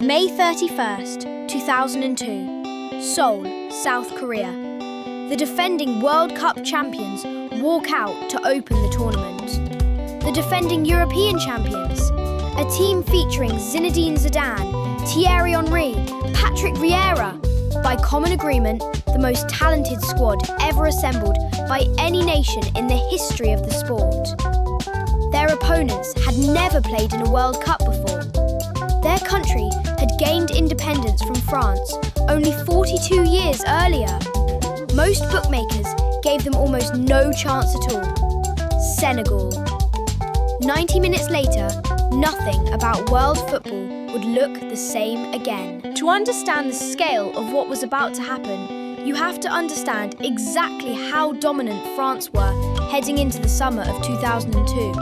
May 31st, 2002, Seoul, South Korea. The defending World Cup champions walk out to open the tournament. The defending European champions, a team featuring Zinedine Zidane, Thierry Henry, Patrick Vieira, by common agreement, the most talented squad ever assembled by any nation in the history of the sport. Their opponents had never played in a World Cup before. Their country had gained independence from France only 42 years earlier. Most bookmakers gave them almost no chance at all. Senegal. 90 minutes later, nothing about world football would look the same again. To understand the scale of what was about to happen, you have to understand exactly how dominant France were heading into the summer of 2002.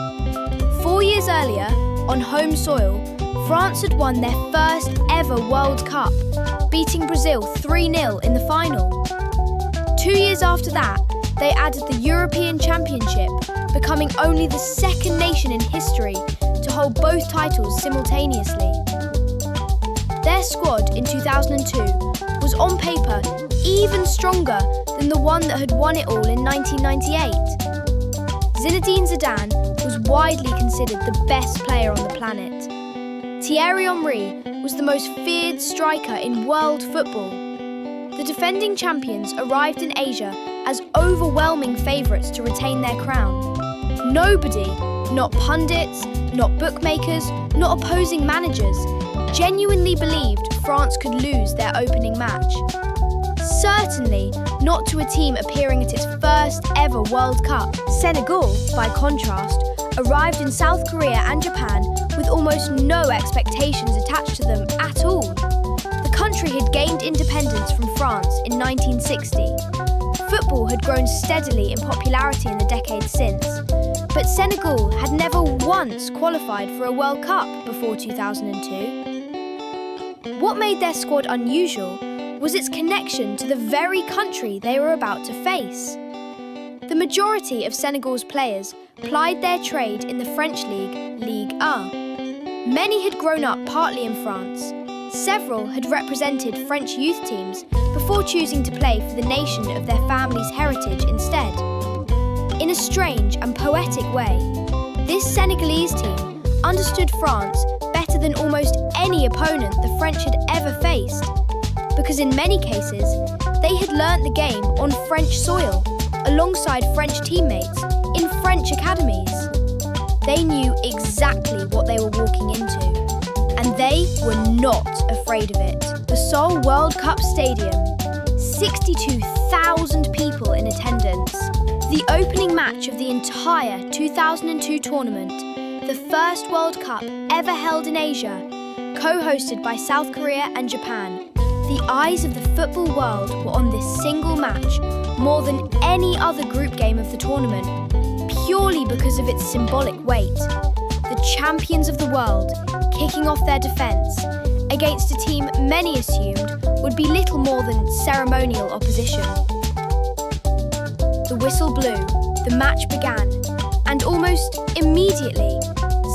4 years earlier, on home soil, France had won their first ever World Cup, beating Brazil 3-0 in the final. 2 years after that, they added the European Championship, becoming only the second nation in history to hold both titles simultaneously. Their squad in 2002 was on paper even stronger than the one that had won it all in 1998. Zinedine Zidane was widely considered the best player on the planet. Thierry Henry was the most feared striker in world football. The defending champions arrived in Asia as overwhelming favourites to retain their crown. Nobody, not pundits, not bookmakers, not opposing managers, genuinely believed France could lose their opening match. Certainly not to a team appearing at its first ever World Cup. Senegal, by contrast, arrived in South Korea and Japan with almost no expectations attached to them at all. The country had gained independence from France in 1960. Football had grown steadily in popularity in the decades since, but Senegal had never once qualified for a World Cup before 2002. What made their squad unusual was its connection to the very country they were about to face. The majority of Senegal's players plied their trade in the French league, Ligue 1. Many had grown up partly in France. Several had represented French youth teams before choosing to play for the nation of their family's heritage instead. In a strange and poetic way, this Senegalese team understood France better than almost any opponent the French had ever faced, because in many cases, they had learnt the game on French soil, alongside French teammates, in French academies. They knew exactly what they were walking into, and they were not afraid of it. The Seoul World Cup Stadium, 62,000 people in attendance. The opening match of the entire 2002 tournament, the first World Cup ever held in Asia, co-hosted by South Korea and Japan. The eyes of the football world were on this single match more than any other group game of the tournament, purely because of its symbolic weight. The champions of the world kicking off their defence against a team many assumed would be little more than ceremonial opposition. The whistle blew, the match began, and almost immediately,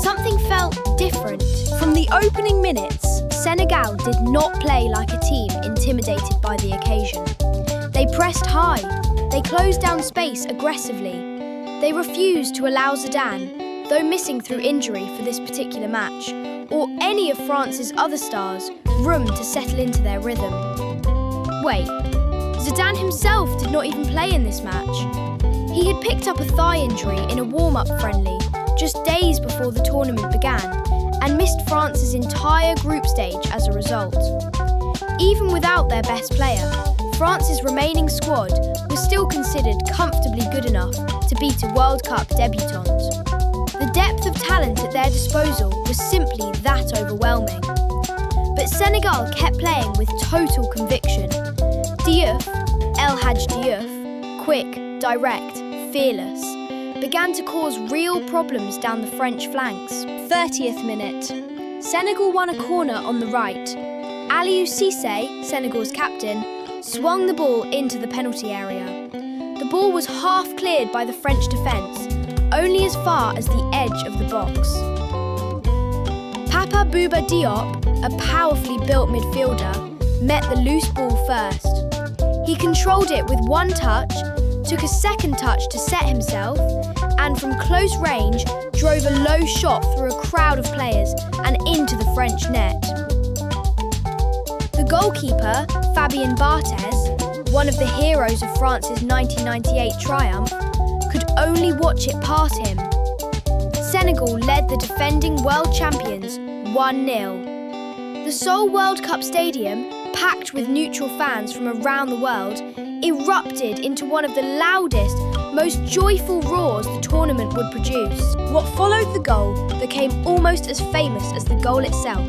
something felt different. From the opening minutes, Senegal did not play like a team intimidated by the occasion. They pressed high, they closed down space aggressively. They refused to allow Zidane, though missing through injury for this particular match, or any of France's other stars, room to settle into their rhythm. Wait, Zidane himself did not even play in this match. He had picked up a thigh injury in a warm-up friendly just days before the tournament began, and missed France's entire group stage as a result. Even without their best player, France's remaining squad was still considered comfortably good enough to beat a World Cup debutant. The depth of talent at their disposal was simply that overwhelming. But Senegal kept playing with total conviction. Diop, El Hadj Diop, quick, direct, fearless, began to cause real problems down the French flanks. 30th minute. Senegal won a corner on the right. Aliou Cissé, Senegal's captain, swung the ball into the penalty area. The ball was half cleared by the French defence, only as far as the edge of the box. Papa Bouba Diop, a powerfully built midfielder, met the loose ball first. He controlled it with one touch, took a second touch to set himself, and from close range drove a low shot through a crowd of players and into the French net. The goalkeeper, Fabien Barthez, one of the heroes of France's 1998 triumph, could only watch it pass him. Senegal led the defending world champions 1-0. The Seoul World Cup Stadium, packed with neutral fans from around the world, erupted into one of the loudest, most joyful roars the tournament would produce. What followed the goal became almost as famous as the goal itself.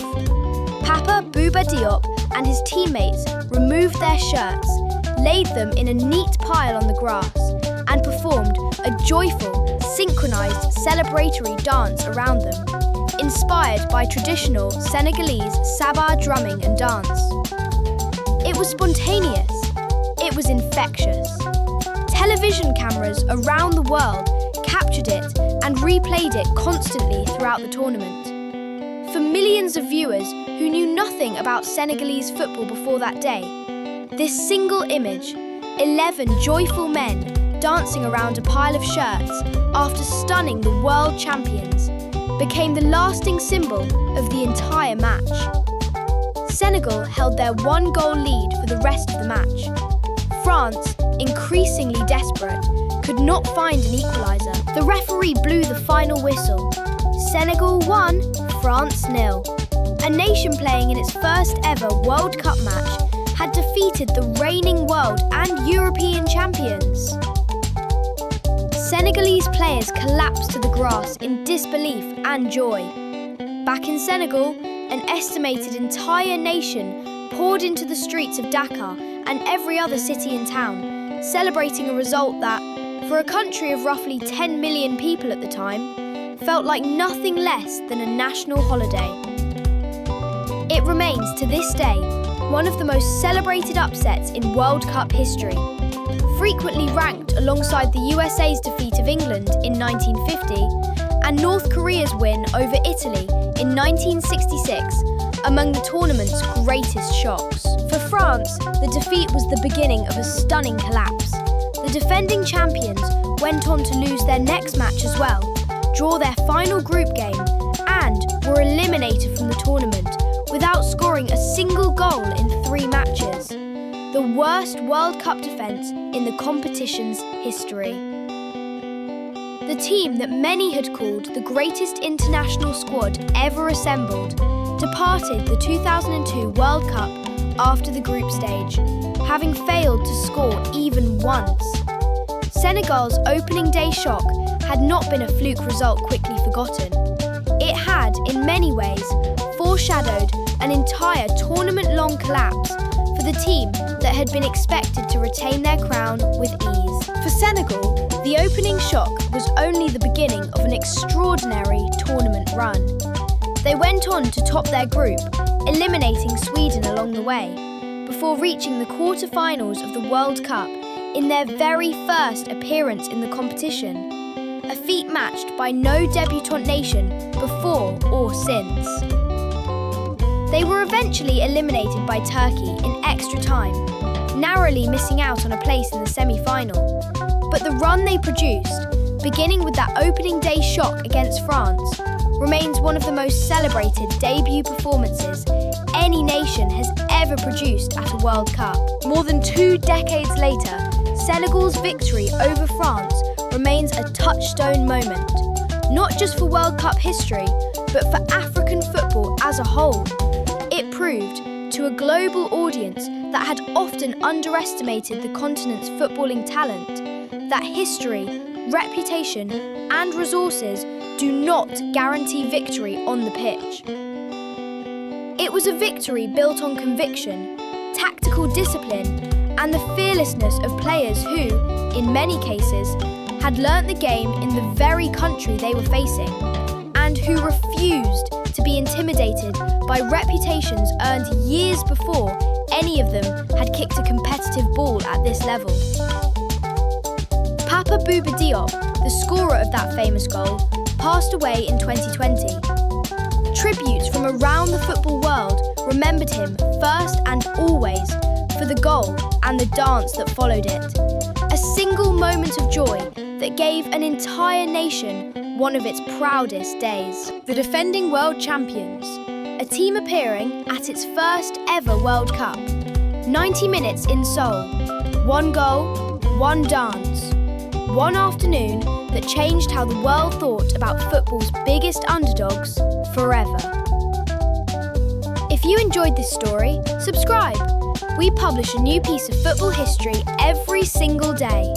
Papa Bouba Diop and his teammates removed their shirts, laid them in a neat pile on the grass, and performed a joyful, synchronised celebratory dance around them, inspired by traditional Senegalese Saba drumming and dance. It was spontaneous. It was infectious. Television cameras around the world captured it and replayed it constantly throughout the tournament. For millions of viewers who knew nothing about Senegalese football before that day, this single image, 11 joyful men dancing around a pile of shirts after stunning the world champions, became the lasting symbol of the entire match. Senegal held their one-goal lead for the rest of the match. France, increasingly desperate, could not find an equaliser. The referee blew the final whistle. Senegal 1, France 0. A nation playing in its first ever World Cup match had defeated the reigning world and European champions. Senegalese players collapsed to the grass in disbelief and joy. Back in Senegal, an estimated entire nation poured into the streets of Dakar and every other city and town, celebrating a result that, for a country of roughly 10 million people at the time, felt like nothing less than a national holiday. It remains, to this day, one of the most celebrated upsets in World Cup history, frequently ranked alongside the USA's defeat of England in 1950 and North Korea's win over Italy in 1966 among the tournament's greatest shocks. For France, the defeat was the beginning of a stunning collapse. The defending champions went on to lose their next match as well, draw their final group game, and were eliminated from the tournament without scoring a single goal in 3 matches. The worst World Cup defence in the competition's history. The team that many had called the greatest international squad ever assembled departed the 2002 World Cup after the group stage, having failed to score even once. Senegal's opening day shock had not been a fluke result quickly forgotten. It had, in many ways, foreshadowed an entire tournament-long collapse for the team that had been expected to retain their crown with ease. For Senegal, the opening shock was only the beginning of an extraordinary tournament run. They went on to top their group, eliminating Sweden along the way, before reaching the quarter-finals of the World Cup in their very first appearance in the competition, a feat matched by no debutant nation before or since. They were eventually eliminated by Turkey in extra time, narrowly missing out on a place in the semi-final. But the run they produced, beginning with that opening day shock against France, remains one of the most celebrated debut performances any nation has ever produced at a World Cup. More than 2 decades later, Senegal's victory over France remains a touchstone moment, not just for World Cup history, but for African football as a whole. It proved to a global audience that had often underestimated the continent's footballing talent that history, reputation, and resources do not guarantee victory on the pitch. It was a victory built on conviction, tactical discipline, and the fearlessness of players who, in many cases, had learnt the game in the very country they were facing, and who refused to be intimidated by reputations earned years before any of them had kicked a competitive ball at this level. Papa Bouba Diop, the scorer of that famous goal, passed away in 2020. Tributes from around the football world remembered him first and always for the goal and the dance that followed it. A single moment of joy that gave an entire nation one of its proudest days. The defending world champions, a team appearing at its first ever World Cup. 90 minutes in Seoul, one goal, one dance. One afternoon that changed how the world thought about football's biggest underdogs forever. If you enjoyed this story, subscribe. We publish a new piece of football history every single day.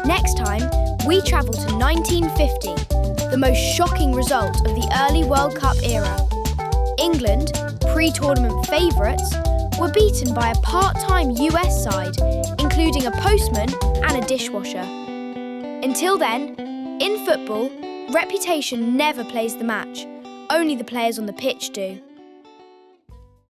Next time, we travel to 1950, the most shocking result of the early World Cup era. England, pre-tournament favourites, were beaten by a part-time US side, including a postman and a dishwasher. Until then, in football, reputation never plays the match. Only the players on the pitch do.